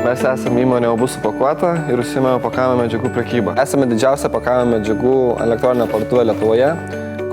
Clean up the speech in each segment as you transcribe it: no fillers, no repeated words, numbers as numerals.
Mes esame įmonė Obus Supakuota ir užsiimame pakavimo medžiagų prekybą. Esame didžiausia pakavimo medžiagų elektroninė parduotuvė Lietuvoje,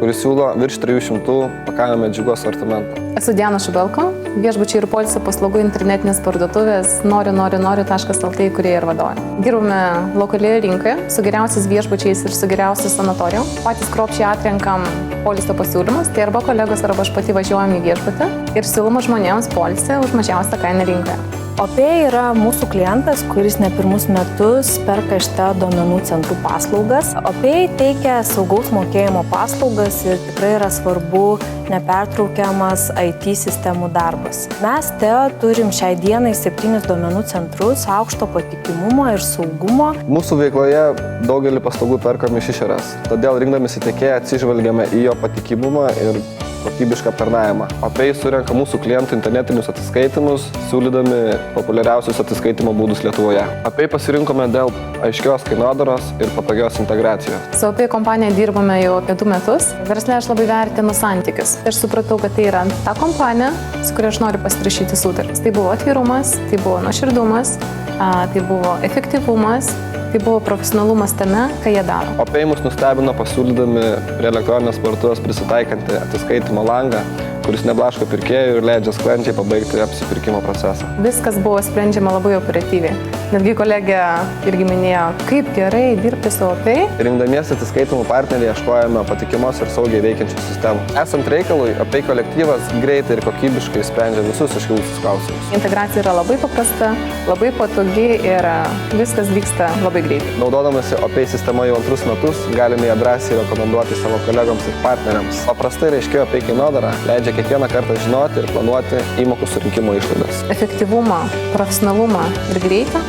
kuris siūlo virš 300 pakavimo medžiagų asortimentą. Esu Diana Šubelko, viešbučiai ir poilsio paslaugų internetinės parduotuvės noriu.lt įkūrėja ir vadovė. Dirbame lokalioje rinkoje su geriausiais viešbučiais ir su geriausiais sanatorijom. Patys kruopščiai atrenkam poilsio pasiūlymus, tai arba kolegos, arba aš pati važiuojam į viešbutį ir siūloma žmonėms poilsį už mažiausią kainą rinkoje. OPay yra mūsų klientas, kuris ne pirmus metus perka iš TEO duomenų centrų paslaugas. OPay teikia saugaus mokėjimo paslaugas ir tikrai yra svarbu nepertraukiamas IT sistemų darbas. Mes TEO turim šiai dienai 7 duomenų centrus aukšto patikimumo ir saugumo. Mūsų veikloje daugelį paslaugų perkam iš išorės, todėl rinkdamisi tiekėją atsižvelgiame į jo patikimumą ir kokybišką aptarnavimą. OPay surenka mūsų klientų internetinius atsiskaitimus, siūlydami populiariausius atsiskaitimo būdus Lietuvoje. OPay pasirinkome dėl aiškios kainodaros ir patogios integracijos. Su OPay kompanija dirbame jau apie 2 metus. Versle aš labai vertinu santykius. Aš supratau, kad tai yra ta kompanija, su kuria aš noriu pasirašyti sutartis. Tai buvo atvirumas, tai buvo nuoširdumas, tai buvo efektyvumas. Tai buvo profesionalumas tame, ką jie daro. OPay mus nustebino pasiūlydami prie elektroninės parduotuvės prisitaikantį atsiskaitimo langą, kuris neblaško pirkėjų ir leidžia sklandžiai pabaigti apsipirkimo procesą. Viskas buvo sprendžiama labai operatyviai. Netgi kolegė irgi minėjo, kaip gerai dirbti su OPay. Rinkdamiesi atsiskaitimų partnerį ieškojame patikimos ir saugiai veikiančių sistemų. Esant reikalui, OPay kolektyvas greitai ir kokybiškai sprendžia visus iškilusius klausimus. Integracija yra labai paprasta, labai patogi ir viskas vyksta labai greitai. Naudodamasi OPay sistema jau 2 metus, galime ją drąsiai rekomenduoti savo kolegoms ir partneriams. Paprastai ir aiški OPay kainodara leidžia kiekvieną kartą žinoti ir planuoti įmokų surinkimo išlaidas. Efektyvumą, profesionalumą ir greitą,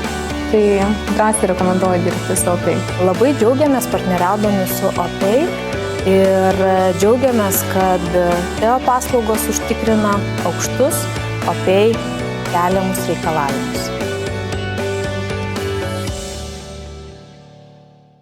tai drąsiai rekomenduoju dirbti su OPay. Labai džiaugiamės partneriaudami su OPay ir džiaugiamės, kad TEO paslaugos užtikrina aukštus OPay keliamus reikalavimus.